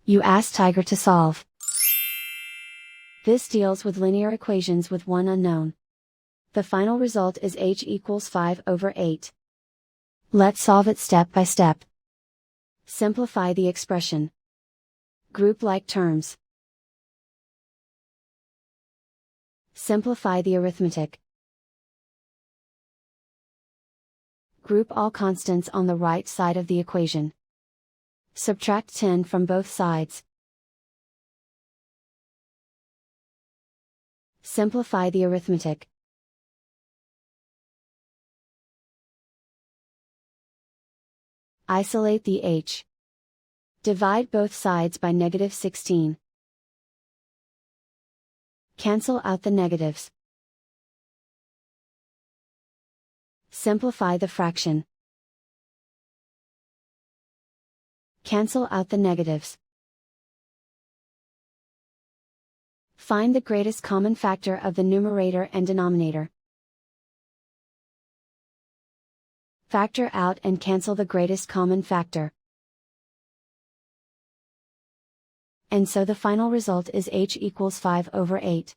You ask Tiger to solve. This deals with linear equations with one unknown. The final result is h equals 5/8. Let's solve it step by step. Simplify the expression. Group like terms. Simplify the arithmetic. Group all constants on the right side of the equation. Subtract 10 from both sides. Simplify the arithmetic. Isolate the h. Divide both sides by -16. Cancel out the negatives. Simplify the fraction. Cancel out the negatives. Find the greatest common factor of the numerator and denominator. Factor out and cancel the greatest common factor. And so the final result is h equals 5/8.